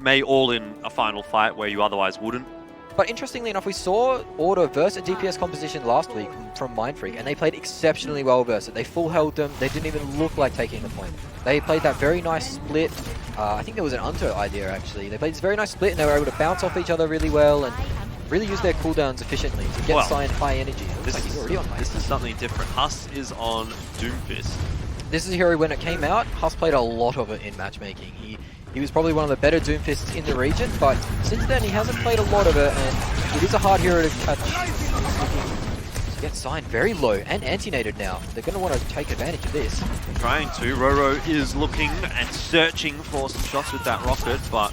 may all in a final fight where you otherwise wouldn't. But interestingly enough, we saw Order versus a DPS composition last week from Mindfreak, and they played exceptionally well versus it. They full held them. They didn't even look like taking the point. They played that very nice split. I think there was an Unto idea, actually. They played this very nice split, and they were able to bounce off each other really well and really use their cooldowns efficiently to get Sign high energy. This is something different. Huss is on Doomfist. This is a hero when it came out. Huss played a lot of it in matchmaking. He was probably one of the better Doomfists in the region, but since then he hasn't played a lot of it, and it is a hard hero to catch. To get Sign very low and anti-nated now. They're going to want to take advantage of this. Trying to. Roro is looking and searching for some shots with that rocket, but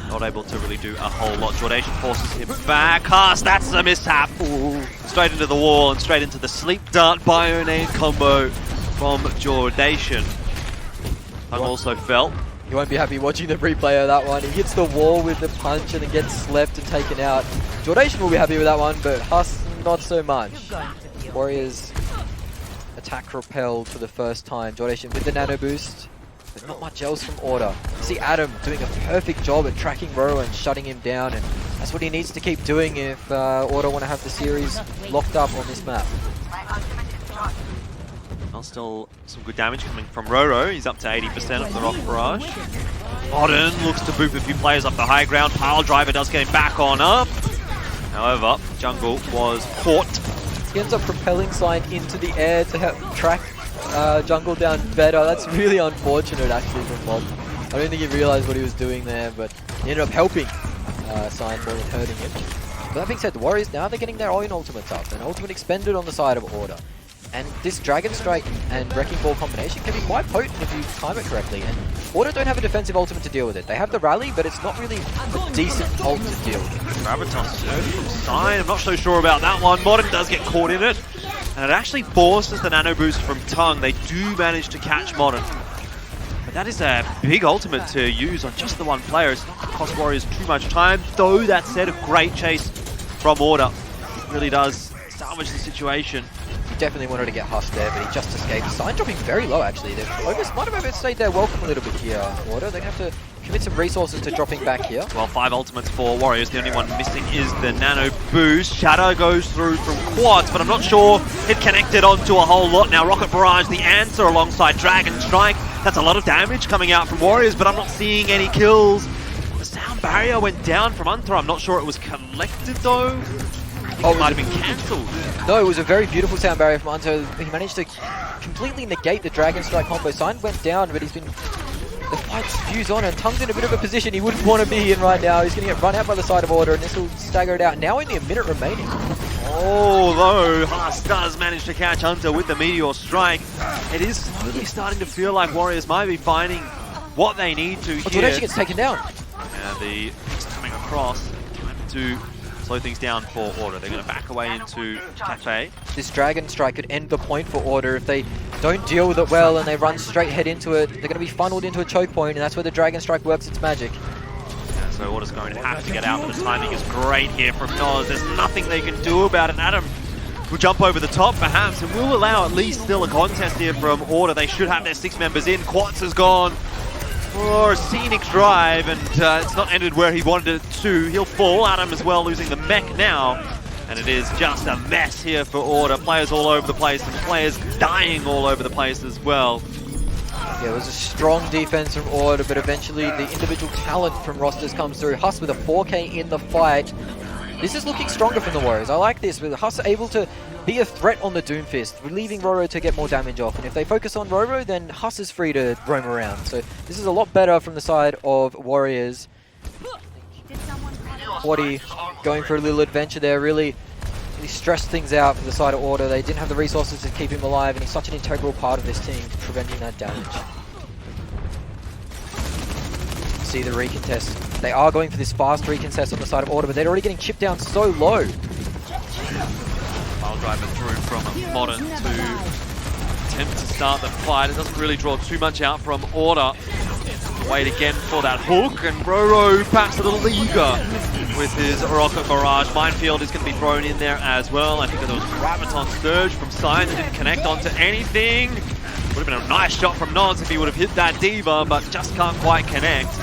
not able to really do a whole lot. Jordation forces him back. Huss, that's a mishap. Ooh. Straight into the wall and straight into the sleep dart Bionade combo from Jordation. Tongue also felt. You won't be happy watching the replay of that one. He hits the wall with the punch and then gets slept and taken out. Jordation will be happy with that one, but Huss not so much. Warriors attack repelled for the first time. Jordation with the nano boost, but not much else from Order. You see Adam doing a perfect job at tracking Roro and shutting him down, and that's what he needs to keep doing if Order want to have the series locked up on this map. Still some good damage coming from Roro. He's up to 80% of the rocket barrage. Modern looks to boop a few players up the high ground. Pile driver does get him back on up. However, Jungle was caught. He ends up propelling Sign into the air to help track Jungle down better. That's really unfortunate actually from Mob. I don't think he realized what he was doing there, but he ended up helping Sign more than hurting him. But that being said, the Warriors now they're getting their own ultimates up. An ultimate expended on the side of Order. And this Dragon Strike and Wrecking Ball combination can be quite potent if you time it correctly. And Order don't have a defensive ultimate to deal with it. They have the rally, but it's not really a decent ult to deal with. Graviton surge from Sign. I'm not so sure about that one. Modern does get caught in it. And it actually forces the nano boost from Tongue. They do manage to catch Modern. But that is a big ultimate to use on just the one player. It's not going to cost Warriors too much time. Though that said, a great chase from Order. It really does salvage the situation. Definitely wanted to get Huss there, but he just escaped. Sign dropping very low, actually. They might have overstayed their welcome a little bit here, Order. They're going to have to commit some resources to dropping back here. Well, 5 ultimates for Warriors. The only one missing is the nano boost. Shadow goes through from quads, but I'm not sure it connected onto a whole lot. Now, Rocket Barrage, the answer alongside Dragon Strike. That's a lot of damage coming out from Warriors, but I'm not seeing any kills. The sound barrier went down from Unthra. I'm not sure it was collected, though. Oh, it might have been cancelled. No, it was a very beautiful sound barrier from Unto. He managed to completely negate the Dragon Strike combo. Sign went down, but he's been... The fight spews on, and Tongue's in a bit of a position he wouldn't want to be in right now. He's going to get run out by the side of Order, and this will stagger it out. Now only a minute remaining. Although Huss does manage to catch Hunter with the Meteor Strike, it is slowly starting to feel like Warriors might be finding what they need to here. Jordation gets taken down. And the coming across, time to slow things down for Order. They're going to back away into Cafe. This Dragon Strike could end the point for Order. If they don't deal with it well and they run straight head into it, they're going to be funneled into a choke point, and that's where the Dragon Strike works its magic. Yeah, so Order's going to have to get out, but the timing is great here from Noz. There's nothing they can do about it. Adam will jump over the top perhaps, and will allow at least still a contest here from Order. They should have their 6 members in. Quartz has gone for a scenic drive, and it's not ended where he wanted it to. He'll fall. Adam as well, losing the mech now. And it is just a mess here for Order. Players all over the place, and players dying all over the place as well. Yeah, it was a strong defense from Order, but eventually the individual talent from rosters comes through. Huss with a 4K in the fight. This is looking stronger from the Warriors. I like this, with Huss able to be a threat on the Doomfist, leaving Roro to get more damage off. And if they focus on Roro, then Huss is free to roam around. So this is a lot better from the side of Warriors. 40 going for a little adventure there, really stressed things out for the side of Order. They didn't have the resources to keep him alive, and he's such an integral part of this team, preventing that damage. See the recontest. They are going for this fast recontest on the side of Order, but they're already getting chipped down so low. Pile driver through from Modern to attempt to start the fight. It doesn't really draw too much out from Order. Wait again for that hook, and Roro perhaps a little eager with his rocket barrage. Minefield is going to be thrown in there as well. I think there was Graviton Surge from Sign that didn't connect onto anything. Would have been a nice shot from Noz if he would have hit that Diva, but just can't quite connect.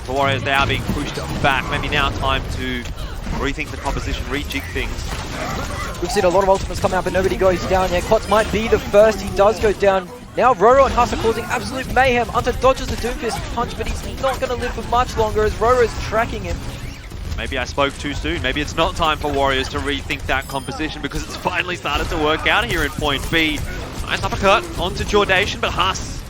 For Warriors, they are being pushed back. Maybe now time to rethink the composition, rejig things. We've seen a lot of ultimates come out, but nobody goes down yet. Klotz might be the first. He does go down. Now Roro and Huss are causing absolute mayhem. Hunter dodges the Doomfist punch, but he's not going to live for much longer as Roro's tracking him. Maybe I spoke too soon. Maybe it's not time for Warriors to rethink that composition because it's finally started to work out here in point B. Nice uppercut onto Jordation, but Huss,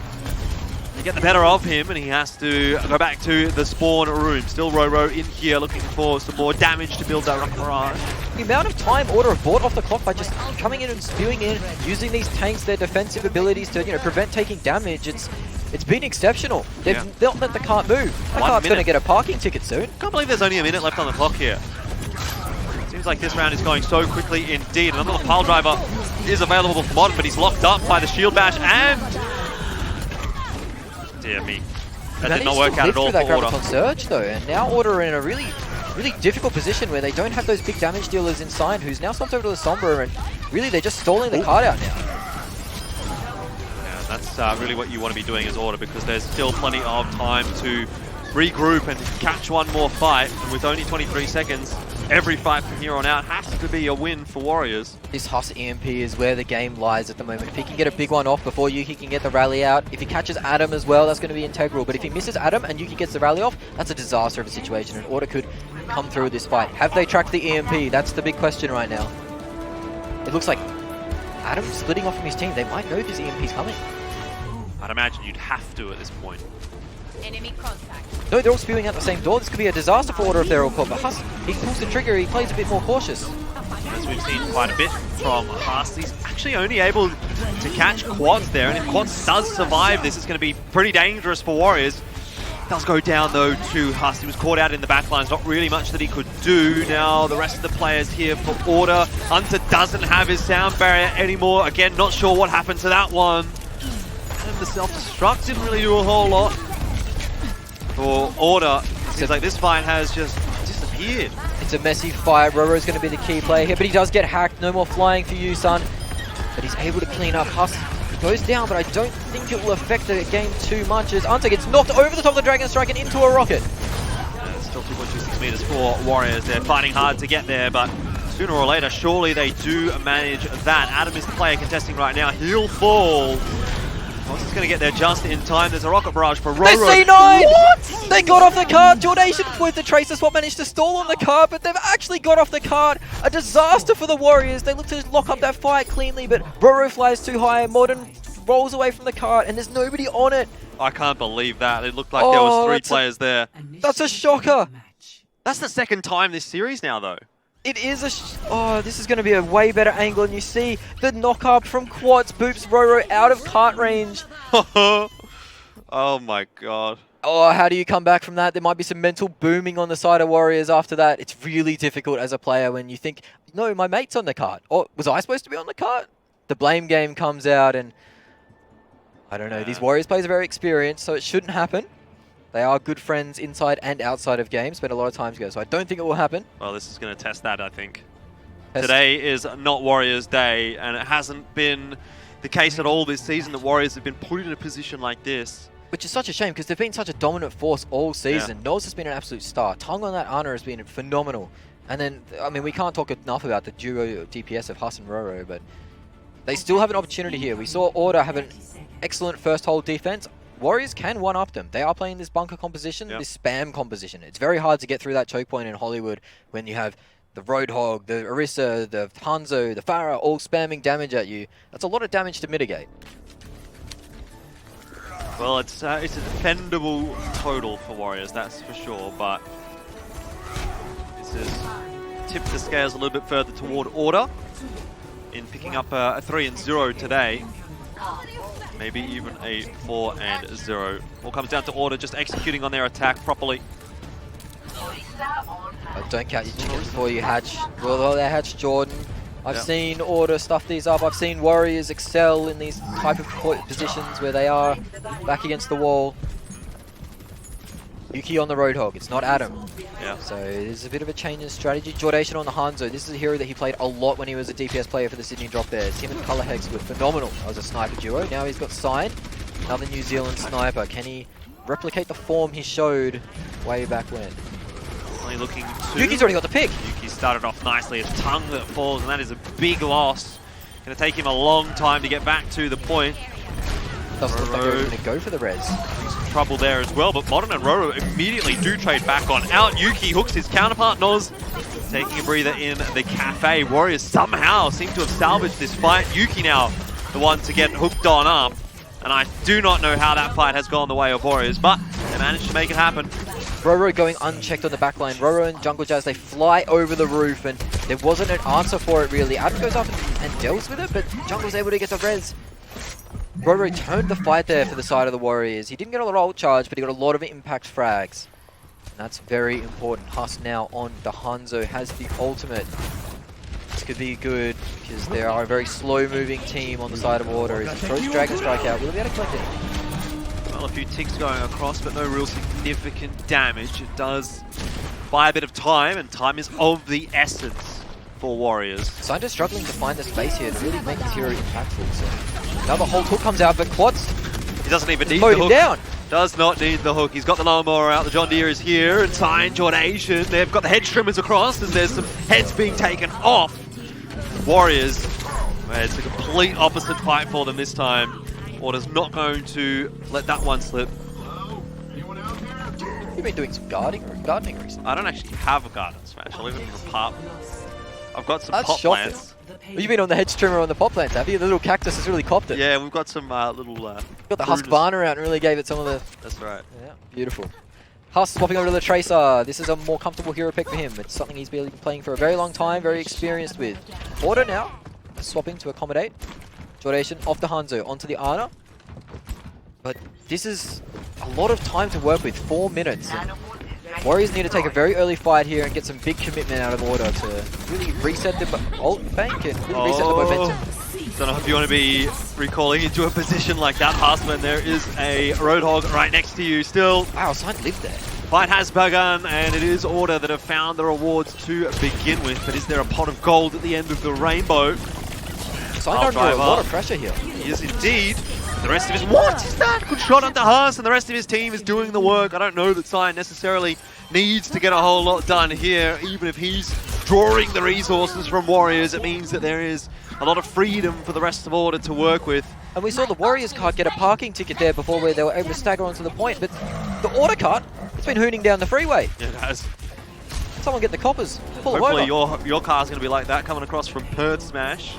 they get the better of him and he has to go back to the spawn room. Still Roro in here looking for some more damage to build that rocket barrage. The amount of time Order have bought off the clock by just coming in and spewing in, using these tanks, their defensive abilities to prevent taking damage, it's been exceptional. They've not let the cart move. The cart's going to get a parking ticket soon. Can't believe there's only a minute left on the clock here. Seems like this round is going so quickly indeed. Another pile driver is available for Modern, but he's locked up by the shield bash and... Dear me. That did not work out at all for Order. That surge though, and now Order are in a really difficult position where they don't have those big damage dealers inside, who's now swapped over to the Sombra, and really they're just stalling the card out now. Yeah, that's really what you want to be doing as Order, because there's still plenty of time to regroup and catch one more fight. And with only 23 seconds, every fight from here on out has to be a win for Warriors. This Huss EMP is where the game lies at the moment. If he can get a big one off before Yuki can get the rally out, if he catches Adam as well, that's going to be integral. But if he misses Adam and Yuki gets the rally off, that's a disaster of a situation, and Order could come through this fight. Have they tracked the EMP? That's the big question right now. It looks like Adam's splitting off from his team. They might know this EMP's coming. I'd imagine you'd have to at this point. Enemy contact. No, they're all spewing out the same door. This could be a disaster for Order if they're all caught. But Huss, he pulls the trigger, he plays a bit more cautious. As we've seen quite a bit from Huss, he's actually only able to catch Quads there, and if Quads does survive this, it's going to be pretty dangerous for Warriors. Does go down though to Huss. He was caught out in the backlines, not really much that he could do. Now the rest of the players here for Order. Hunter doesn't have his sound barrier anymore. Again, not sure what happened to that one. And the self-destruct didn't really do a whole lot for Order. Seems like this fight has just disappeared. It's a messy fight. Roro's going to be the key player here, but he does get hacked. No more flying for you, son. But he's able to clean up. Huss goes down, but I don't think it will affect the game too much as Hunter gets knocked over the top of the Dragon Strike and into a rocket. Still 2.26 meters for Warriors. They're fighting hard to get there, but sooner or later, surely they do manage that. Adam is the player contesting right now. He'll fall. What's going to get there just in time? There's a rocket barrage for Roro. They C9! What? They got off the card. Jordation with the Tracer swap managed to stall on the card, but they've actually got off the card. A disaster for the Warriors. They look to lock up that fight cleanly, but Roro flies too high. Modern rolls away from the card, and there's nobody on it. I can't believe that. It looked like there was three players there. That's a shocker. That's the second time this series now, though. It is this is going to be a way better angle, and you see the knock-up from Quads boops Roro out of cart range. Oh my god. Oh, how do you come back from that? There might be some mental booming on the side of Warriors after that. It's really difficult as a player when you think, no, my mate's on the cart. Or was I supposed to be on the cart? The blame game comes out, and I don't know. These Warriors players are very experienced, so it shouldn't happen. They are good friends inside and outside of games, spent a lot of time together, so I don't think it will happen. Well, this is going to test that, I think. Today is not Warriors' day, and it hasn't been the case at all this season that Warriors have been put in a position like this. Which is such a shame, because they've been such a dominant force all season. Nose has been an absolute star. Tongue on that Ana has been phenomenal. And then, I mean, we can't talk enough about the duo DPS of Huss and Roro, but they still have an opportunity here. We saw Order have an excellent first hold defense. Warriors can one-up them. They are playing this bunker composition, this spam composition. It's very hard to get through that choke point in Hollywood when you have the Roadhog, the Orisa, the Hanzo, the Pharah all spamming damage at you. That's a lot of damage to mitigate. Well, it's a defendable total for Warriors, that's for sure, but this has tipped the scales a little bit further toward Order in picking up a 3-0 today. Maybe even a 4-0. All comes down to Order just executing on their attack properly. Don't count your chickens before you hatch. Well, they hatch Jordan. I've seen Order stuff these up. I've seen Warriors excel in these type of positions where they are back against the wall. Yuki on the Roadhog. It's not Adam. Yeah. So there's a bit of a change in strategy. Jordation on the Hanzo. This is a hero that he played a lot when he was a DPS player for the Sydney Drop Bears. Him and Color Hex were phenomenal as a sniper duo. Now he's got signed. Another New Zealand sniper. Can he replicate the form he showed way back when. Only looking to... Yuki's already got the pick. Yuki started off nicely. It's Tongue that falls, and that is a big loss. Going to take him a long time to get back to the point. Doesn't look like they're going to go for the res. Some trouble there as well, but Modern and Roro immediately do trade back on out. Yuki hooks his counterpart, Noz, taking a breather in the cafe. Warriors somehow seem to have salvaged this fight. Yuki now the one to get hooked on up, and I do not know how that fight has gone the way of Warriors, but they managed to make it happen. Roro going unchecked on the backline. Roro and Jungle Jazz, they fly over the roof, and there wasn't an answer for it really. Adam goes up and deals with it, but Jungle's able to get the res. Roro turned the fight there for the side of the Warriors. He didn't get a lot of ult charge, but he got a lot of impact frags. And that's very important. Huss now on the Hanzo has the ultimate. This could be good because they are a very slow-moving team on the side of Order. As he throws Dragon Strike out, will he be able to collect it? Well, a few ticks going across, but no real significant damage. It does buy a bit of time, and time is of the essence for Warriors. Sandra's struggling to find the space here to really make his hero impactful. So another whole hook comes out, but Quads He doesn't even need mowed the him hook. down. Does not need the hook. He's got the lawnmower out. The John Deere is here. And Sign, Jornation. They've got the hedge trimmers across, and there's some heads being taken off. Warriors, it's a complete opposite fight for them this time. Order's not going to let that one slip. You've been doing some gardening recently. I don't actually have a garden smash. I live in an apartment. I've got some That's pot shocking. plants. Well, you've been on the hedge trimmer on the pot plants, have you? The little cactus has really copped it. Yeah, we've got some little... Got the Husqvarna out and really gave it some of the... That's right. Yeah, beautiful. Huss swapping over to the Tracer. This is a more comfortable hero pick for him. It's something he's been playing for a very long time, very experienced with. Order now, swapping to accommodate. Jornation off the Hanzo, onto the Ana. But this is a lot of time to work with, 4 minutes. And Warriors need to take a very early fight here and get some big commitment out of Order to really reset the ult bank and really reset the momentum. Don't know if you want to be recalling into a position like that, Huss, when there is a Roadhog right next to you still. Wow, Sign lived there. Fight has begun, and it is Order that have found the rewards to begin with, but is there a pot of gold at the end of the rainbow? Sign under a lot of pressure here. He is indeed. The rest of his... What is that? Good shot onto Huss, and the rest of his team is doing the work. I don't know that Sign necessarily needs to get a whole lot done here, even if he's drawing the resources from Warriors. It means that there is a lot of freedom for the rest of Order to work with. And we saw the Warriors cart get a parking ticket there before where they were able to stagger onto the point, but the Order cart, it's been hooning down the freeway. Yeah, it has. Someone get the coppers. Pull Hopefully over. your car's going to be like that, coming across from Perth Smash.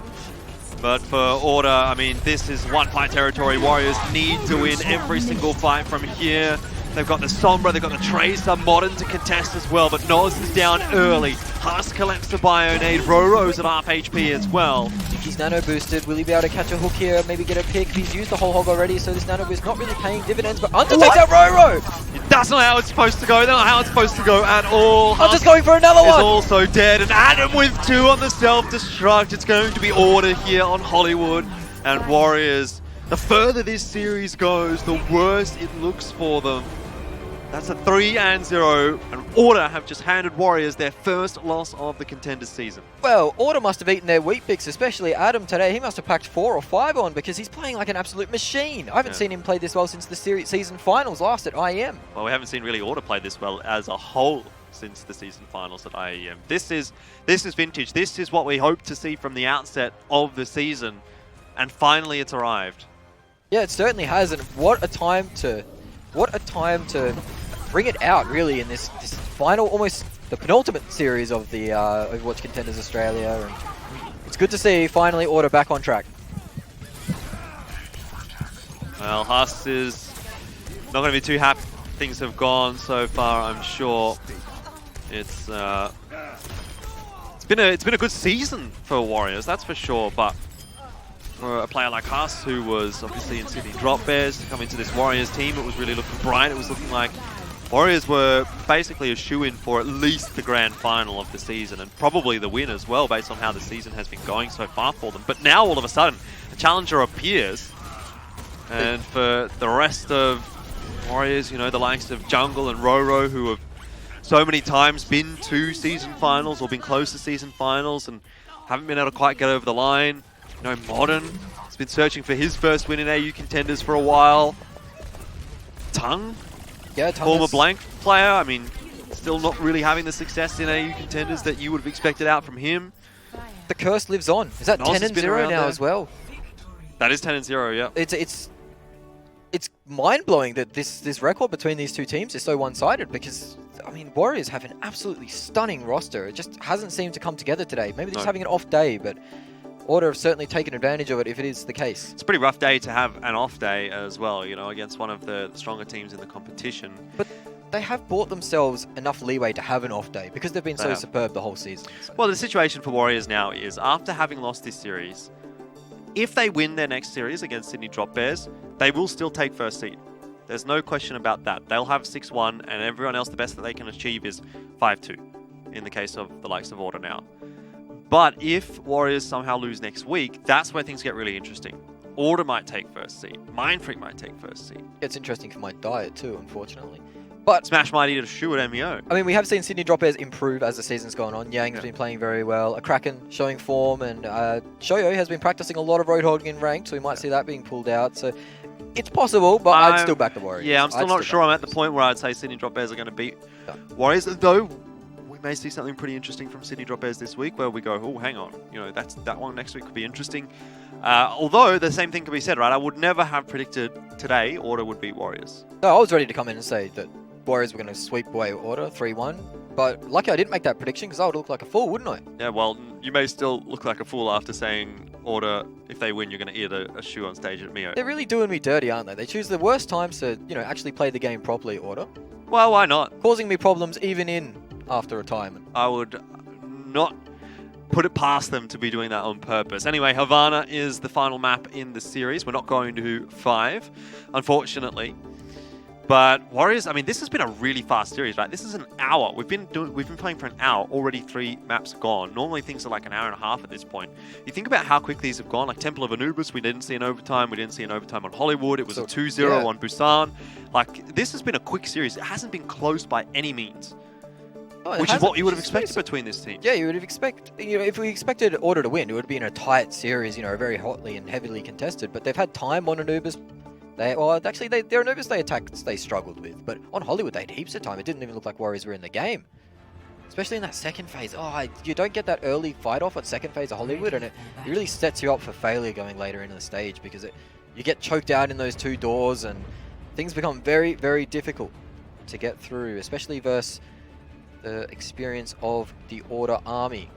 But for Order, I mean, this is one fight territory. Warriors need to win every single fight from here. They've got the Sombra, they've got the Tracer, Modern to contest as well, but Noz is down early. Huss collects the Bionade, Roro's at half HP as well. He's nano boosted. Will he be able to catch a hook here? Maybe get a pick? He's used the whole hog already, so this nano boost not really paying dividends, but Hunter takes out Roro! That's not how it's supposed to go. That's not how it's supposed to go at all. Hunter's going for another is one! also dead, and Adam with 2 on the self-destruct. It's going to be Order here on Hollywood, and Warriors. The further this series goes, the worse it looks for them. That's a 3-0, and Order have just handed Warriors their first loss of the Contenders season. Well, Order must have eaten their wheat bix, especially Adam today. He must have packed 4 or 5 on because he's playing like an absolute machine. I haven't seen him play this well since the season finals last at IEM. Well, we haven't seen really Order play this well as a whole since the season finals at IEM. This is vintage. This is what we hoped to see from the outset of the season, and finally it's arrived. Yeah, it certainly has, and what a time to bring it out, really, in this final, almost the penultimate series of the Overwatch Contenders Australia. And it's good to see, finally, Order back on track. Well, Huss is not going to be too happy. Things have gone so far, I'm sure. It's been a good season for Warriors, that's for sure, but for a player like Huss, who was obviously in Sydney Drop Bears, to come into this Warriors team, it was really looking bright. It was looking like Warriors were basically a shoo-in for at least the grand final of the season, and probably the win as well, based on how the season has been going so far for them. But now, all of a sudden, a challenger appears, and for the rest of Warriors, you know, the likes of Jungle and Roro, who have so many times been to season finals or been close to season finals and haven't been able to quite get over the line. You know, Modern has been searching for his first win in AU Contenders for a while. Tongue Yeah, former blank player. I mean, still not really having the success in AU Contenders that you would have expected out from him. The curse lives on. Is that Nos 10-0 now as well? That is 10-0, yeah. It's mind-blowing that this record between these two teams is so one-sided because, I mean, Warriors have an absolutely stunning roster. It just hasn't seemed to come together today. Maybe they're just having an off day, but Order have certainly taken advantage of it if it is the case. It's a pretty rough day to have an off day as well, you know, against one of the stronger teams in the competition. But they have bought themselves enough leeway to have an off day because they've been so superb the whole season. So. Well, the situation for Warriors now is after having lost this series, if they win their next series against Sydney Drop Bears, they will still take first seed. There's no question about that. They'll have 6-1, and everyone else, the best that they can achieve is 5-2, in the case of the likes of Order now. But if Warriors somehow lose next week, that's where things get really interesting. Order might take first seed. Mind Freak might take first seed. It's interesting for my diet too, unfortunately. But Smash might eat a shoe at MEO. I mean, we have seen Sydney Drop Bears improve as the season's gone on. Yang's been playing very well. A Kraken showing form, and Shoyo has been practicing a lot of road hogging in ranked, so we might see that being pulled out. So it's possible, but I'd still back the Warriors. Yeah, I'm still not sure I'm at the point where I'd say Sydney Drop Bears are going to beat Warriors, though we may see something pretty interesting from Sydney Drop Bears this week where we go, oh, hang on, you know, that one next week could be interesting. Although the same thing can be said, right? I would never have predicted today Order would beat Warriors. No, I was ready to come in and say that Warriors were going to sweep away Order 3-1, but lucky I didn't make that prediction because I would look like a fool, wouldn't I? Yeah, well, you may still look like a fool after saying Order, if they win, you're going to eat a shoe on stage at MEO. They're really doing me dirty, aren't they? They choose the worst times to, you know, actually play the game properly, Order. Well, why not? Causing me problems even in after retirement. I would not put it past them to be doing that on purpose. Anyway, Havana is the final map in the series. We're not going to 5, unfortunately. But Warriors, I mean, this has been a really fast series, right? This is an hour. We've been playing for an hour. Already 3 maps gone. Normally things are like an hour and a half at this point. You think about how quick these have gone. Like Temple of Anubis, we didn't see an overtime. We didn't see an overtime on Hollywood. It was a 2-0 on Busan. Like, this has been a quick series. It hasn't been close by any means. Oh, which is what you would have expected between this team. Yeah, you would have expected, you know, if we expected Order to win, it would have been a tight series, you know, very hotly and heavily contested. But they've had time on Anubis. Their Anubis they struggled with, but on Hollywood they had heaps of time. It didn't even look like Warriors were in the game, especially in that second phase. You don't get that early fight off at second phase of Hollywood, and it really sets you up for failure going later into the stage because you get choked out in those 2 doors, and things become very, very difficult to get through, especially versus the experience of the Order army.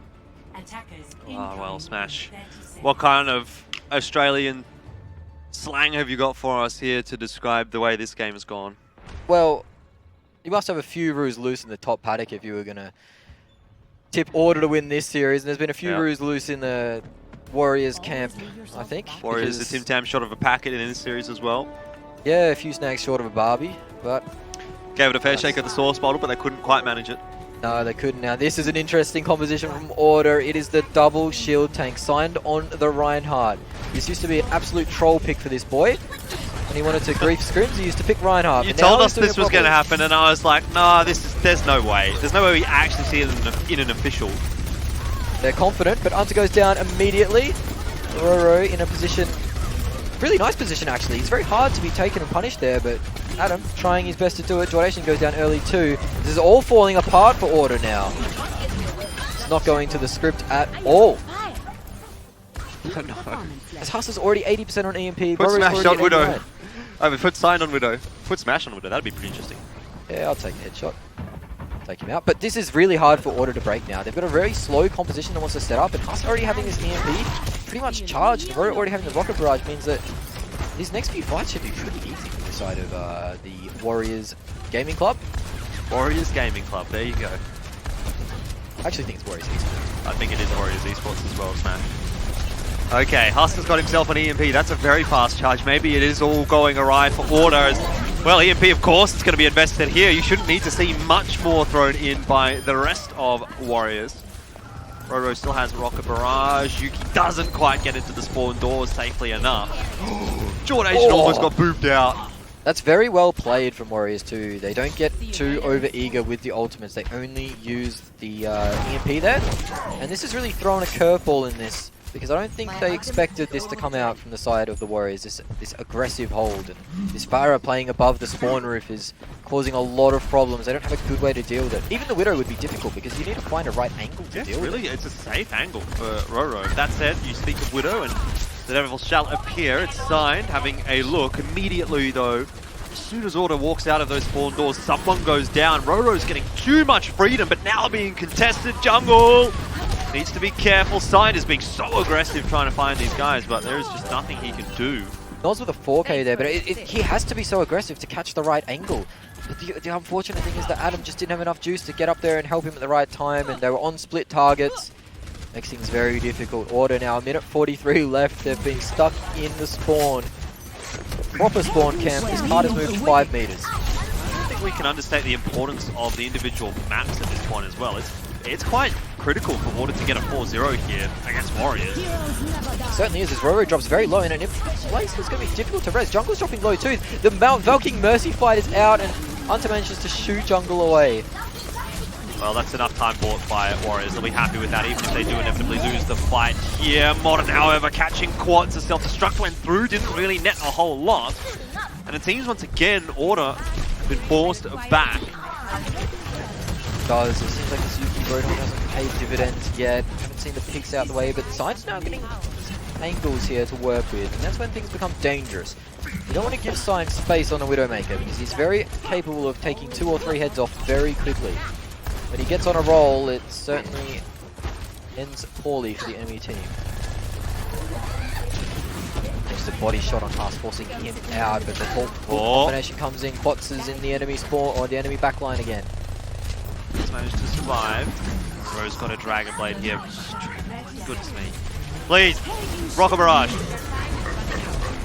Oh well, Smash. What kind of Australian slang have you got for us here to describe the way this game has gone? Well, you must have a few roos loose in the top paddock if you were going to tip Order to win this series. And there's been a few roos loose in the Warriors camp, I think. Warriors, the Tim Tam shot of a packet in this series as well. Yeah, a few snags short of a Barbie, but gave it a fair shake at the source bottle, but they couldn't quite manage it. No, they couldn't. Now, this is an interesting composition from Order. It is the double shield tank signed on the Reinhardt. This used to be an absolute troll pick for this boy. When he wanted to grief scrims, he used to pick Reinhardt. You told us this was going to happen, and I was like, no, there's no way. There's no way we actually see it in an official. They're confident, but Unter goes down immediately. Roro in a position, really nice position actually. It's very hard to be taken and punished there, but Adam trying his best to do it. Jordation goes down early too. This is all falling apart for Order now. It's not going to the script at all. No. As Hustle's already 80% on EMP. Put Smash on Widow. 89. Oh, put Sign on Widow. Put Smash on Widow. That'd be pretty interesting. Yeah, I'll take a headshot. Take him out. But this is really hard for Order to break now. They've got a very slow composition that wants to set up, and Hustle already having this EMP pretty much charged. And Roto already having the rocket barrage means that these next few fights should be pretty easy for the side of the Warriors Gaming Club. Warriors Gaming Club, there you go. I actually think it's Warriors Esports. I think it is Warriors Esports as well, Smash. Okay, Hustler's got himself an EMP. That's a very fast charge. Maybe it is all going awry for Order. Well, EMP, of course, it's going to be invested here. You shouldn't need to see much more thrown in by the rest of Warriors. Roro still has Rocket Barrage. Yuki doesn't quite get into the spawn doors safely enough. Jordation almost got booped out. That's very well played from Warriors too. They don't get too over-eager with the ultimates. They only use the EMP there. And this has really thrown a curveball in this because I don't think they expected this to come out from the side of the Warriors, this aggressive hold. And this Pharah playing above the spawn roof is causing a lot of problems. They don't have a good way to deal with it. Even the Widow would be difficult because you need to find a right angle to deal with it. It's a safe angle for Roro. That said, you speak of Widow and the devil shall appear. It's signed, having a look. Immediately though, as soon as Order walks out of those spawn doors, someone goes down. Roro's getting too much freedom, but now being contested. Jungle needs to be careful. Signed is being so aggressive trying to find these guys, but there is just nothing he can do. Noz with a 4K there, but he has to be so aggressive to catch the right angle. But the unfortunate thing is that Adam just didn't have enough juice to get up there and help him at the right time, and they were on split targets. Makes things very difficult. Order now, a minute 43 left. They've been stuck in the spawn. Proper spawn camp. This card has moved 5 meters. I don't think we can understate the importance of the individual maps at this point as well. It's quite critical for Order to get a 4-0 here against Warriors. It certainly is, as Roro drops very low in an place that's going to be difficult to res. Jungle's dropping low too. The Mount Valking Mercy fight is out, and Hunter manages to shoot Jungle away. Well, that's enough time bought by Warriors. They'll be happy with that, even if they do inevitably lose the fight here. Modern, however, catching quads. The self-destruct went through, didn't really net a whole lot. And it seems once again, Order have been forced back. It seems like the Suzuki Roadhog hasn't paid dividends yet. Haven't seen the picks out the way, but the side's now getting angles here to work with, and that's when things become dangerous. You don't want to give Sign space on a Widowmaker, because he's very capable of taking 2 or 3 heads off very quickly. When he gets on a roll, it certainly ends poorly for the enemy team. Just a body shot on Haas, forcing him out, but the full combination comes in. Bots is in the enemy spawn, or the enemy backline again. He's managed to survive. Rose got a Dragon Blade here. Goodness me. Please, Rocket Barrage.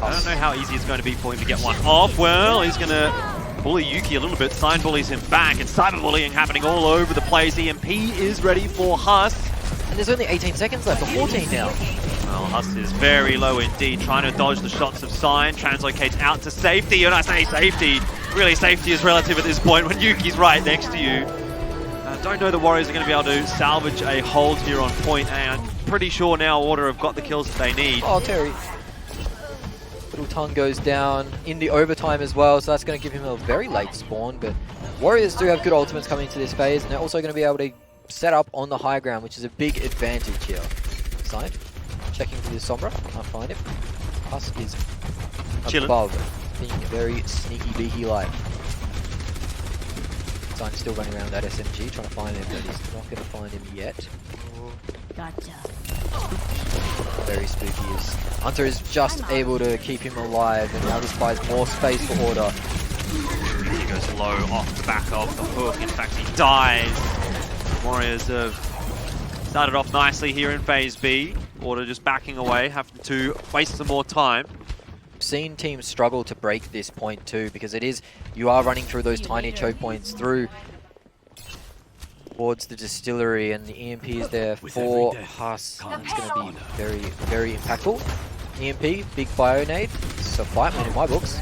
I don't know how easy it's going to be for him to get one off. Well, he's going to bully Yuki a little bit. Sign bullies him back, and cyberbullying happening all over the place. EMP is ready for Huss. And there's only 18 seconds left, or 14 now. Well, Huss is very low indeed, trying to dodge the shots of Sign. Translocates out to safety, and I say safety. Really, safety is relative at this point when Yuki's right next to you. Don't know the Warriors are going to be able to salvage a hold here on point, and I'm pretty sure now Order have got the kills that they need. Oh, Terry. Little Tongue goes down in the overtime as well, so that's going to give him a very late spawn, but Warriors do have good ultimates coming into this phase, and they're also going to be able to set up on the high ground, which is a big advantage here. Sign. Checking for the Sombra. Can't find him. Huss is above, being very sneaky beaky like. Sign still running around that SMG, trying to find him, but he's not going to find him yet. Gotcha. Very spooky. Hunter is just able to keep him alive, and now this buys more space for Order. He goes low off the back of the hook. In fact, he dies. Warriors have started off nicely here in Phase B. Order just backing away, having to waste some more time. Seen teams struggle to break this point too, because you are running through those tiny choke points through towards the distillery, and the EMP is there for Huss. It's going to be very, very impactful. EMP, big bio-nade. It's a fight win in my books.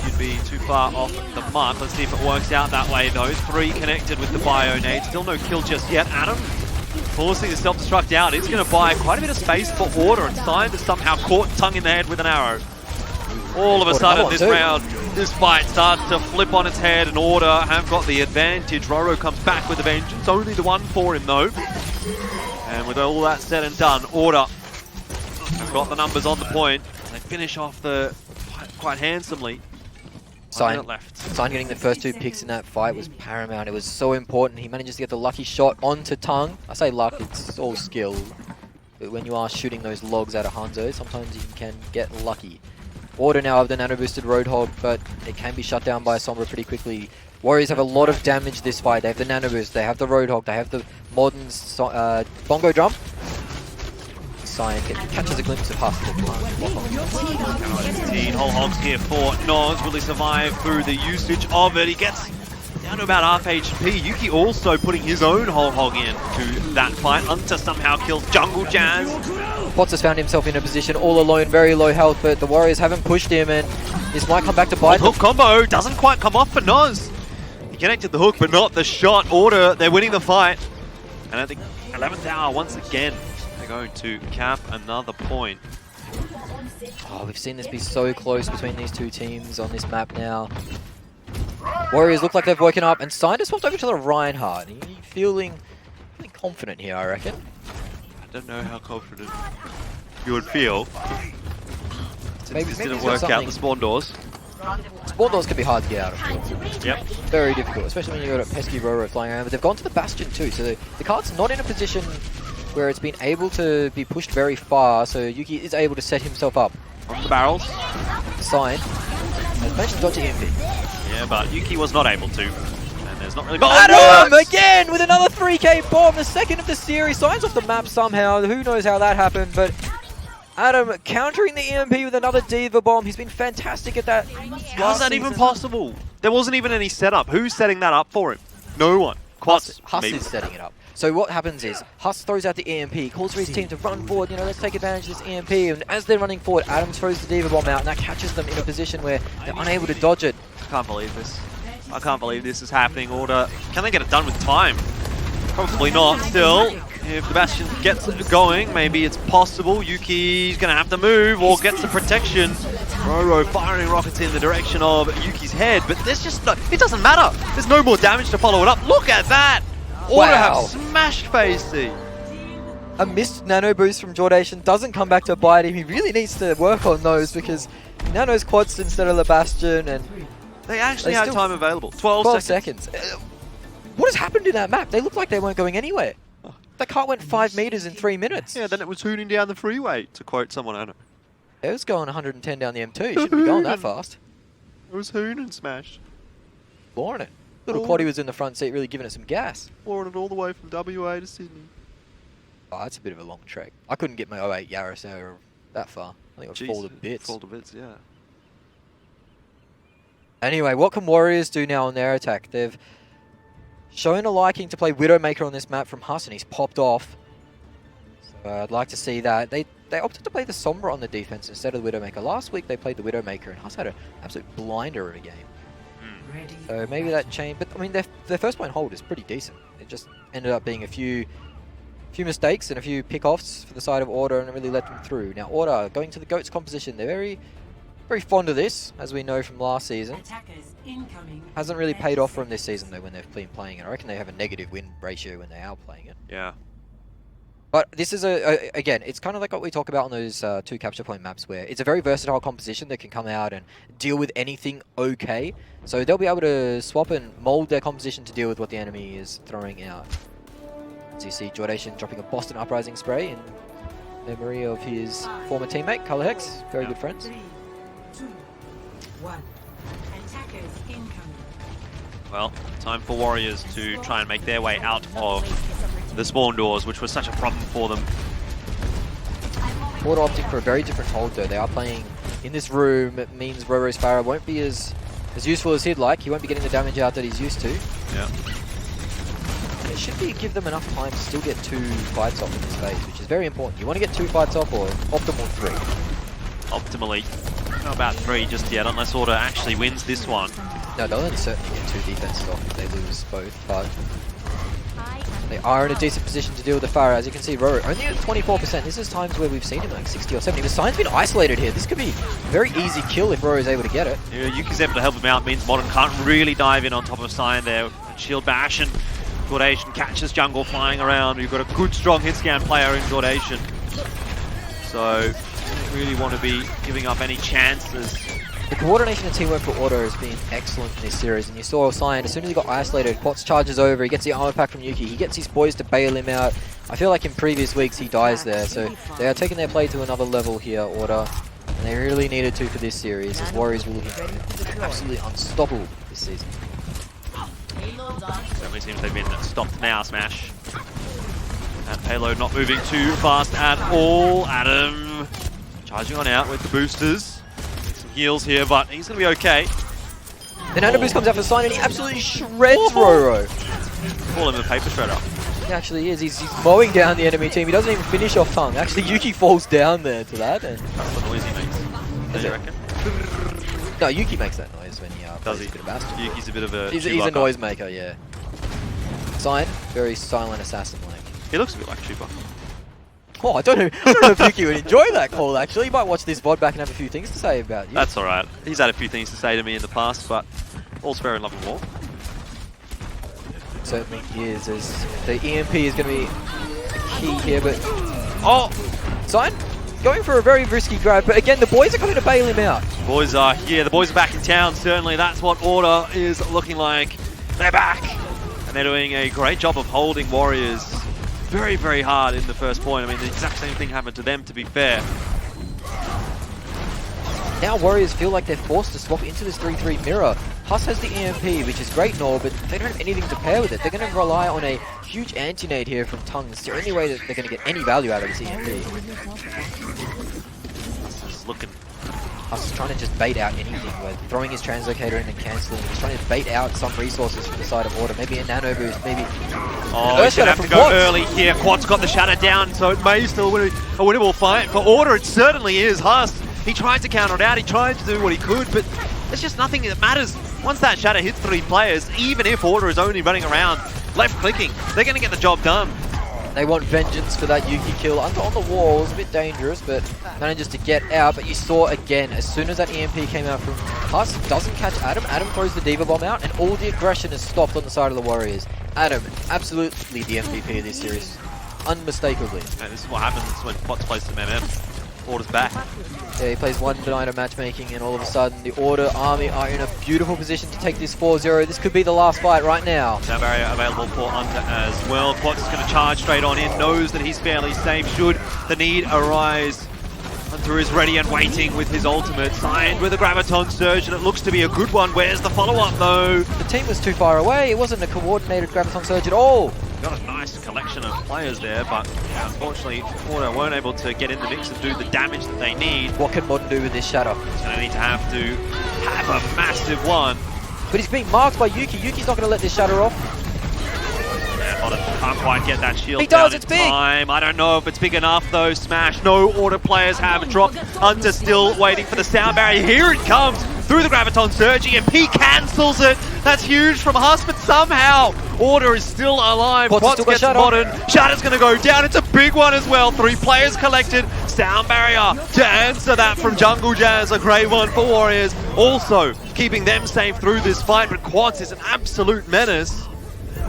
You'd be too far off the mark. Let's see if it works out that way though. 3 connected with the bio-nade. Still no kill just yet. Adam forcing the self-destruct out. It's going to buy quite a bit of space for Order, and Sign has somehow caught Tongue in the head with an arrow. All of a sudden this round, this fight starts to flip on its head, and Order have got the advantage. Roro comes back with a vengeance, only the one for him though. And with all that said and done, Order have got the numbers on the point. They finish off the fight quite handsomely. Sign left. Sign getting the first 2 picks in that fight was paramount. It was so important. He manages to get the lucky shot onto Tongue. I say luck, it's all skill. But when you are shooting those logs out of Hanzo, sometimes you can get lucky. Order now have the nano boosted Roadhog, but it can be shut down by Sombra pretty quickly. Warriors have a lot of damage this fight. They have the nano boost, they have the Roadhog, they have the modern bongo drum. Sign catches a glimpse of Huss. Whole hogs here for Noz. Will he survive through the usage of it? He gets down to about half HP. Yuki also putting his own whole hog into that fight. Hunter somehow kills Jungle Jazz. Potts has found himself in a position all alone, very low health, but the Warriors haven't pushed him, and this might come back to bite them. Hook combo doesn't quite come off for Noz. He connected the hook, but not the shot. Order, they're winning the fight. And I think 11th hour once again. going to cap another point. Oh, we've seen this be so close between these two teams on this map now. Warriors look like they've woken up, and Sign just swapped over to the Reinhardt. He's feeling confident here, I reckon. I don't know how confident you would feel. Maybe This maybe didn't he's got work out something. the spawn doors. Spawn doors can be hard to get out of. Sure. Yep. Very difficult, especially when you've got a pesky Roro flying around. But they've gone to the Bastion too, so the card's not in a position where it's been able to be pushed very far, so Yuki is able to set himself up. On the barrels. Sign. As mentioned, got to EMP. Yeah, but Yuki was not able to. And there's not really... Adam again with another 3k bomb, the second of the series. Signs off the map somehow. Who knows how that happened, but Adam countering the EMP with another Diva bomb. He's been fantastic at that. How's that even possible? There wasn't even any setup. Who's setting that up for him? No one. Huss maybe. is setting it up. So what happens is, Huss throws out the EMP, calls for his team to run forward, let's take advantage of this EMP, and as they're running forward, Adam throws the Diva bomb out, and that catches them in a position where they're unable to dodge it. I can't believe this. I can't believe this is happening. Order. Can they get it done with time? Probably not. Still, if the Bastion gets it going, maybe it's possible. Yuki's going to have to move or get some protection. Roro firing rockets in the direction of Yuki's head, but there's just no, it doesn't matter. There's no more damage to follow it up. Look at that! Order have smashed Facey. A missed nano boost from Jordation doesn't come back to bite him. He really needs to work on those because Nano's quads instead of the Bastion, and they actually had time available. 12 seconds. What has happened in that map? They looked like they weren't going anywhere. That car went 5 meters in 3 minutes. Yeah, then it was hooning down the freeway, to quote someone I know. It was going 110 down the M2. It shouldn't be going that fast. It was hooning smash. Flooring it. Little Quaddy was in the front seat, really giving it some gas. Flooring it all the way from WA to Sydney. Oh, that's a bit of a long trek. I couldn't get my 08 Yaris there that far. I think it would fall to bits. Fall to bits, yeah. Anyway, what can Warriors do now on their attack? They've shown a liking to play Widowmaker on this map from Huss, and he's popped off. So I'd like to see that. They opted to play the Sombra on the defense instead of the Widowmaker. Last week they played the Widowmaker, and Huss had an absolute blinder of a game. So maybe that changed, but I mean their first point hold is pretty decent. It just ended up being a few mistakes and a few pick-offs for the side of Order, and it really let them through. Now Order going to the Goats composition, they're very fond of this, as we know from last season. Hasn't really paid off for them this season though when they've been playing it. I reckon they have a negative win ratio when they are playing it. Yeah. But this is again, it's kind of like what we talk about on those 2 capture point maps, where it's a very versatile composition that can come out and deal with anything okay. So they'll be able to swap and mold their composition to deal with what the enemy is throwing out. As you see, Jordation dropping a Boston Uprising spray in memory of his former teammate, Color Hex. Very good friends. 3, 2, 1. Attackers incoming. Well, time for Warriors to try and make their way out of the spawn doors, which was such a problem for them. Order opting for a very different hold though. They are playing in this room. It means Roro's Pharah won't be as useful as he'd like. He won't be getting the damage out that he's used to. Yeah. And it should give them enough time to still get 2 fights off in this phase, which is very important. You want to get 2 fights off, or optimal 3. Optimally, not about 3 just yet, unless Order actually wins this one. No, they'll only certainly get 2 defenses off if they lose both, but they are in a decent position to deal with the Pharah. As you can see, Roro only at 24%. This is times where we've seen him like 60 or 70. The Sign's been isolated here. This could be a very easy kill if Roro is able to get it. Yeah, Yuki's able to help him out, means Modern can't really dive in on top of Sign there. Shield bash, and Jordation catches Jungle flying around. You've got a good, strong hit scan player in Jordation. So, you don't really want to be giving up any chances. The coordination and teamwork for Order has been excellent in this series, and you saw Sign, as soon as he got isolated, Quats charges over, he gets the armor pack from Yuki, he gets his boys to bail him out. I feel like in previous weeks he dies there, so they are taking their play to another level here, Order, and they really needed to for this series, as Warriors were looking absolutely unstoppable this season. Certainly seems they've been stopped now, Smash. And Payload not moving too fast at all. Adam charging on out with the boosters. Some heals here, but he's going to be okay. The Nano Boost comes out for Sign, and he absolutely shreds Roro. Call him a paper shredder. He actually is. He's mowing down the enemy team. He doesn't even finish off Tongue. Actually, Yuki falls down there to that. And That's the noise he makes. Do you reckon? no, Yuki makes that noise when he Does plays he? a bit of Bastion. Yuki's a bit of a He's a noisemaker, yeah. Sign, very silent assassin like. He looks a bit like Chewbacca. Oh, I don't know if Yuki would enjoy that call, actually. He might watch this VOD back and have a few things to say about you. That's alright. He's had a few things to say to me in the past, but all's fair in love and war. Certainly is, as the EMP is going to be a key here, but... Oh! Sign going for a very risky grab, but again, the boys are coming to bail him out. Boys are here. The boys are back in town, certainly. That's what Order is looking like. They're back! And they're doing a great job of holding Warriors very, very hard in the first point. I mean, the exact same thing happened to them, to be fair. Now Warriors feel like they're forced to swap into this 3-3 mirror. Huss has the EMP, which is great and all, but they don't have anything to pair with it. They're going to rely on a huge anti-nade here from Tongue. It's the only way that they're going to get any value out of this EMP. Just looking. Huss is trying to just bait out anything, with throwing his translocator in and cancelling. He's trying to bait out some resources from the side of Order. Maybe a nano boost, maybe... Oh, he's going to have to go early here. Quad's got the shatter down, so it may still win a winnable fight. For Order, it certainly is. Huss, he tried to counter it out. He tried to do what he could, but there's just nothing that matters. Once that shatter hits 3 players, even if Order is only running around left-clicking, they're going to get the job done. They want vengeance for that Yuki kill. Under on the wall, it's a bit dangerous, but manages to get out. But you saw again, as soon as that EMP came out from Huss, doesn't catch Adam. Adam throws the Diva Bomb out, and all the aggression is stopped on the side of the Warriors. Adam, absolutely the MVP of this series. Unmistakably. And this is what happens when Quad's plays some MM. Order's back. Yeah, he plays one night of matchmaking, and all of a sudden the Order Army are in a beautiful position to take this 4-0. This could be the last fight right now. Sound barrier available for Under as well. Quad's going to charge straight on in, knows that he's fairly safe should the need arise. Hunter is ready and waiting with his ultimate, signed with a Graviton Surge, and it looks to be a good one. Where's the follow-up though? The team was too far away. It wasn't a coordinated Graviton Surge at all. Got a nice collection of players there, but unfortunately Order weren't able to get in the mix and do the damage that they need. What can Modern do with this shatter? He's going to need to have a massive one. But he's being marked by Yuki. Yuki's not going to let this shatter off. Yeah, Modern can't quite get that shield He does, down it's in big. time. I don't know if it's big enough though. Smash. No Order players have dropped. Hunter still waiting for the sound barrier. Here it comes through the Graviton Surge. EMP cancels it. That's huge from Huss, but somehow Order is still alive. Quad gets Modern. Shatter's going to go down. It's a big one as well. 3 players collected. Sound barrier to answer that from Jungle Jazz. A great one for Warriors. Also keeping them safe through this fight, but Quads is an absolute menace.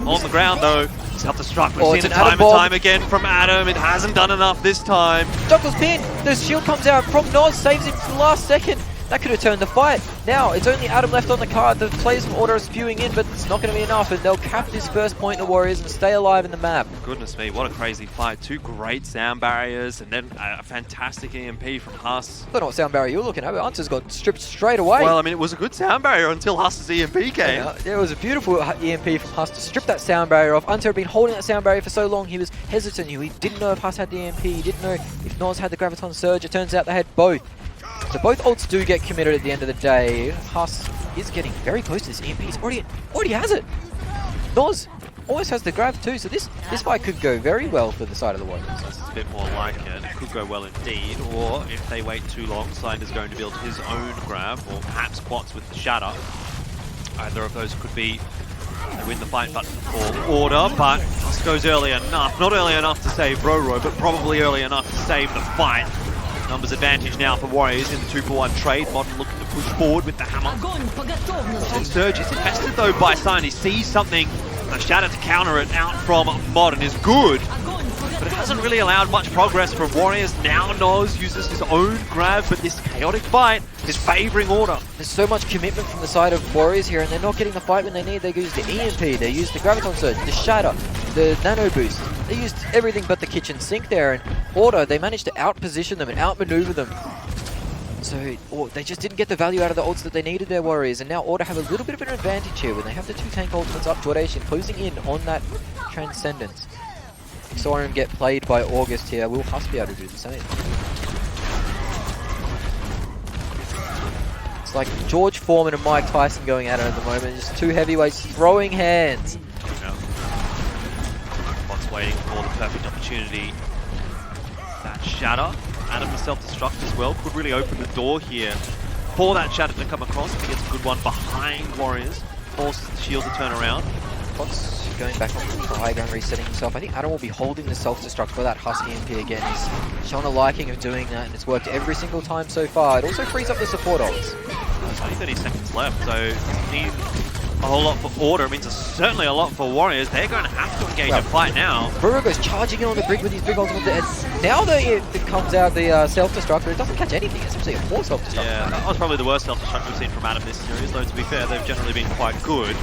On the ground though, self-destruct. We've seen it time and time again from Adam. It hasn't done enough this time. Jungle's pinned. The shield comes out from Noz, saves him for the last second. That could have turned the fight. Now, it's only Adam left on the card. The players from Order are spewing in, but it's not going to be enough. And they'll cap this first point, the Warriors, and stay alive in the map. Goodness me, what a crazy fight. 2 great sound barriers, and then a fantastic EMP from Huss. I don't know what sound barrier you're looking at, but Hunter's got stripped straight away. Well, I mean, it was a good sound barrier until Huss's EMP came. Yeah, it was a beautiful EMP from Huss to strip that sound barrier off. Hunter had been holding that sound barrier for so long, he was hesitant. He didn't know if Huss had the EMP, he didn't know if Noz had the Graviton Surge. It turns out they had both. So both ults do get committed at the end of the day. Huss is getting very close to this EMP. He's already has it. Noz almost has the grab too, so this fight could go very well for the side of the Warriors. This is a bit more like it. It could go well indeed, or if they wait too long, Sign is going to build his own grab, or perhaps Quats with the shatter. Either of those could be they win the fight button for Order, but Huss goes early enough. Not early enough to save Roro, but probably early enough to save the fight. Numbers advantage now for Warriors in the 2-for-1 trade. Modern looking to push forward with the hammer. And Surge is invested though by Sign. He sees something. A shatter to counter it out from Modern is good, but it hasn't really allowed much progress from Warriors. Now Noz uses his own grab, but this chaotic fight is favouring Order. There's so much commitment from the side of Warriors here, and they're not getting the fight when they need. They use the EMP, they use the Graviton Surge, the Shatter, the Nano Boost. They used everything but the kitchen sink there, and Order, they managed to out-position them and out-maneuver them. So they just didn't get the value out of the ults that they needed, their Warriors, and now Order have a little bit of an advantage here when they have the 2 tank ultimates up. Jordan closing in on that Transcendence. Saw him get played by August here. Will Huss be able to do the same? It's like George Foreman and Mike Tyson going at it at the moment. Just 2 heavyweights throwing hands. Yeah. Bot's waiting for the perfect opportunity. That shatter. Adam the self-destruct as well could really open the door here for that shatter to come across. If he gets a good one behind Warriors, forces the shield to turn around. Potts going back on the high ground, resetting himself. I think Adam will be holding the self-destruct for that Husk EMP again. He's shown a liking of doing that, and it's worked every single time so far. It also frees up the support ults. There's only 30 seconds left, so it means a whole lot for Order. It means certainly a lot for Warriors. They're going to have to engage and fight now. Ruru goes charging in on the brig with his big ultimate. And now it comes out the self-destruct, but it doesn't catch anything. It's actually a 4 self-destruct. Yeah, that was probably the worst self-destruct we've seen from Adam this series, though to be fair, they've generally been quite good.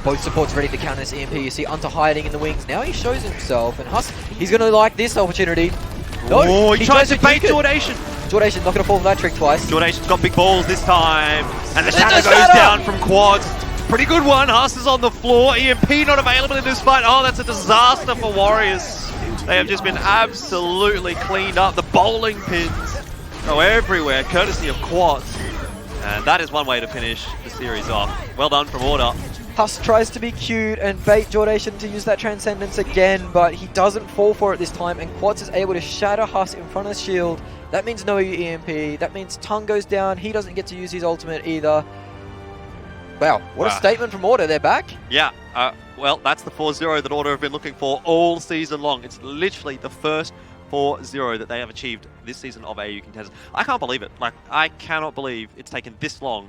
Both supports ready to counter this EMP. You see Unter hiding in the wings. Now he shows himself, and Husk, he's going to like this opportunity. No, oh, he tries to bait Jordation. Jordation's not going to fall for that trick twice. Jordation's got big balls this time, and the shadow goes down from Quads. Pretty good one. Husk is on the floor. EMP not available in this fight. Oh, that's a disaster for Warriors. They have just been absolutely cleaned up. The bowling pins go everywhere, courtesy of Quads. And that is one way to finish the series off. Well done from Order. Husk tries to be cute and bait Jordation to use that Transcendence again, but he doesn't fall for it this time, and Quads is able to shatter Husk in front of the shield. That means no EMP. That means Tung goes down. He doesn't get to use his ultimate either. Wow, what a statement from Order. They're back. Yeah, well, that's the 4-0 that Order have been looking for all season long. It's literally the first 4-0 that they have achieved this season of AU Contenders. I can't believe it. Like, I cannot believe it's taken this long.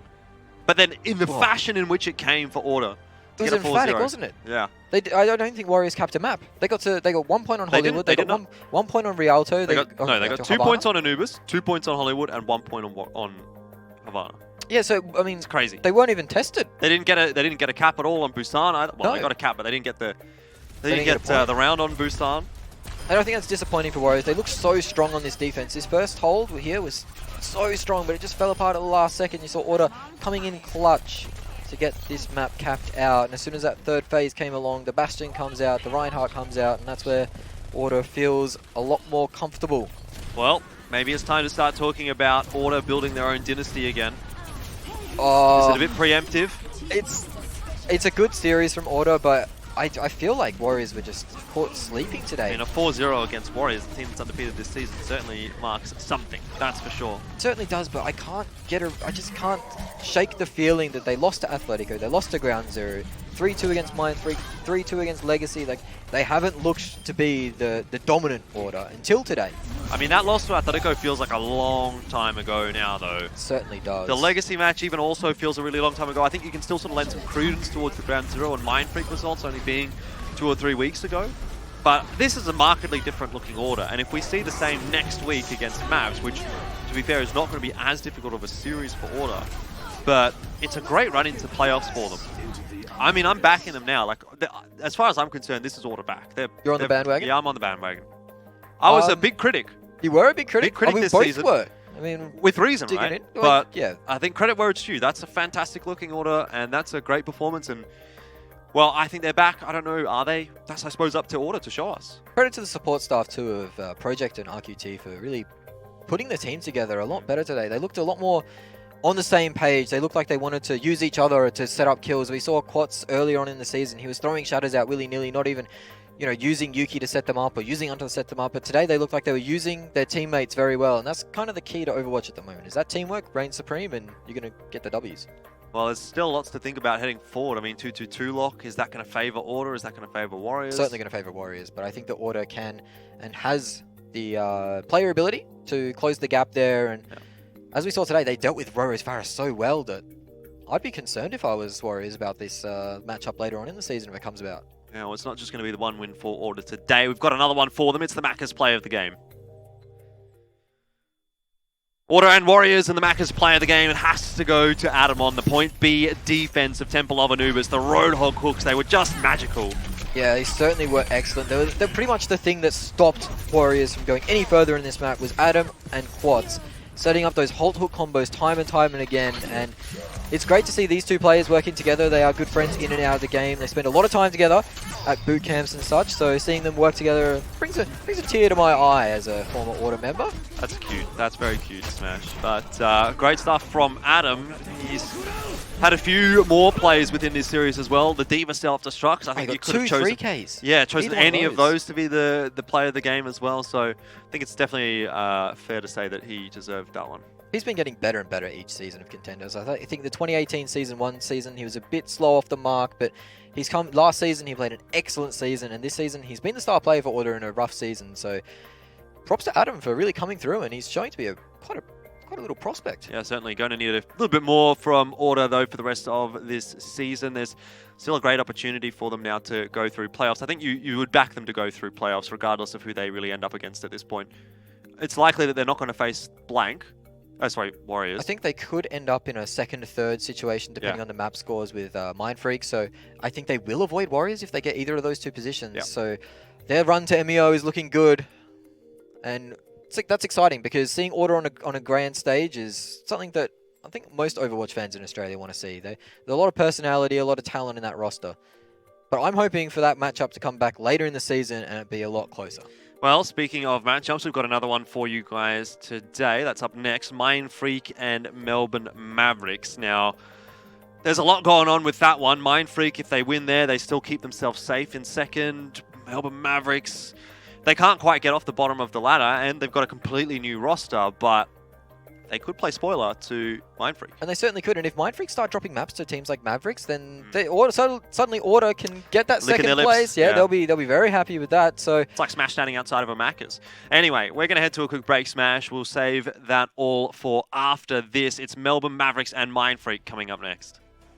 But then in the fashion in which it came for Order. It was emphatic, wasn't it? Yeah. I don't think Warriors capped a map. They got 1 point on Hollywood. They got one point on Rialto. They got 2 points on Anubis, 2 points on Hollywood, and 1 point on Havana. Yeah, so I mean, it's crazy. They weren't even tested. They didn't get a cap at all on Busan either. Well, they got a cap, but they didn't get the the round on Busan. I don't think that's disappointing for Warriors. They looked so strong on this defense. This first hold here was so strong, but it just fell apart at the last second. You saw Order coming in clutch to get this map capped out. And as soon as that third phase came along, the Bastion comes out, the Reinhardt comes out, and that's where Order feels a lot more comfortable. Well, maybe it's time to start talking about Order building their own dynasty again. Is it a bit preemptive? It's a good series from Order, but I feel like Warriors were just caught sleeping today. I mean, a 4-0 against Warriors, the team that's undefeated this season, certainly marks something, that's for sure. It certainly does, but I just can't shake the feeling that they lost to Atletico, they lost to Ground Zero, 3-2 against Mine, 3-2 against Legacy. Like, they haven't looked to be the dominant Order until today. I mean, that loss to Atletico feels like a long time ago now, though. It certainly does. The Legacy match even also feels a really long time ago. I think you can still sort of lend some credence towards the Ground Zero and Mind Freak results only being 2 or 3 weeks ago. But this is a markedly different looking Order, and if we see the same next week against Mavs, which, to be fair, is not going to be as difficult of a series for Order, but it's a great run into playoffs for them. I mean, I'm backing them now. Like, as far as I'm concerned, this is Order back. You're on the bandwagon? Yeah, I'm on the bandwagon. I was a big critic. You were a big critic? Big critic this both season. Were. I mean, with reason, right? Well, but yeah, I think credit where it's due. That's a fantastic looking Order, and that's a great performance. And well, I think they're back. I don't know, are they? That's, I suppose, up to Order to show us. Credit to the support staff too of Project and RQT for really putting the team together a lot better today. They looked a lot more on the same page. They looked like they wanted to use each other to set up kills. We saw Quats earlier on in the season. He was throwing shadows out willy-nilly, not even, you know, using Yuki to set them up or using Hunter to set them up. But today they looked like they were using their teammates very well. And that's kind of the key to Overwatch at the moment. Is that teamwork reigns supreme and you're going to get the Ws. Well, there's still lots to think about heading forward. I mean, 2-2-2 lock, is that going to favor Order? Is that going to favor Warriors? Certainly going to favor Warriors, but I think the Order can and has the player ability to close the gap there. And as we saw today, they dealt with Roro's Varus so well that I'd be concerned if I was Warriors about this matchup later on in the season if it comes about. Yeah, well, it's not just going to be the one win for Order today. We've got another one for them. It's the Macca's play of the game. Order and Warriors and the Macca's play of the game. It has to go to Adam on the point B defense of Temple of Anubis. The Roadhog hooks, they were just magical. Yeah, they certainly were excellent. They're pretty much the thing that stopped Warriors from going any further in this map was Adam and Quads, setting up those Halt Hook combos time and time and again. And it's great to see these two players working together. They are good friends in and out of the game. They spend a lot of time together at boot camps and such. So seeing them work together brings a tear to my eye as a former Order member. That's cute. That's very cute, Smash. But great stuff from Adam. He's had a few more plays within this series as well. The Diva self-destructs. I think you could have chosen 3Ks. Yeah, chosen any of those to be the play of the game as well. So I think it's definitely fair to say that he deserved that one. He's been getting better and better each season of Contenders. I think the 2018 Season 1 season, he was a bit slow off the mark, but He's come last season. He played an excellent season, and this season he's been the star player for Order in a rough season. So, props to Adam for really coming through, and he's showing to be quite a little prospect. Yeah, certainly going to need a little bit more from Order though for the rest of this season. There's still a great opportunity for them now to go through playoffs. I think you would back them to go through playoffs regardless of who they really end up against at this point. It's likely that they're not going to face Blank. Oh, sorry, Warriors. I think they could end up in a second or third situation depending on the map scores with Mind Freak. So I think they will avoid Warriors if they get either of those two positions. Yep. So their run to MEO is looking good. And that's exciting because seeing Order on a grand stage is something that I think most Overwatch fans in Australia want to see. There's a lot of personality, a lot of talent in that roster. But I'm hoping for that matchup to come back later in the season and it be a lot closer. Well, speaking of matchups, we've got another one for you guys today. That's up next, Mind Freak and Melbourne Mavericks. Now, there's a lot going on with that one. Mind Freak, if they win there, they still keep themselves safe in second. Melbourne Mavericks, they can't quite get off the bottom of the ladder, and they've got a completely new roster, but they could play spoiler to Mind Freak. And they certainly could. And if Mind Freak start dropping maps to teams like Mavericks, then suddenly Order can get that Licking second their place. lips. Yeah, Yeah. they'll be very happy with that. So It's like Smash standing outside of a Macca's. Anyway, we're going to head to a quick break, Smash. We'll save that all for after this. It's Melbourne Mavericks and Mind Freak coming up next.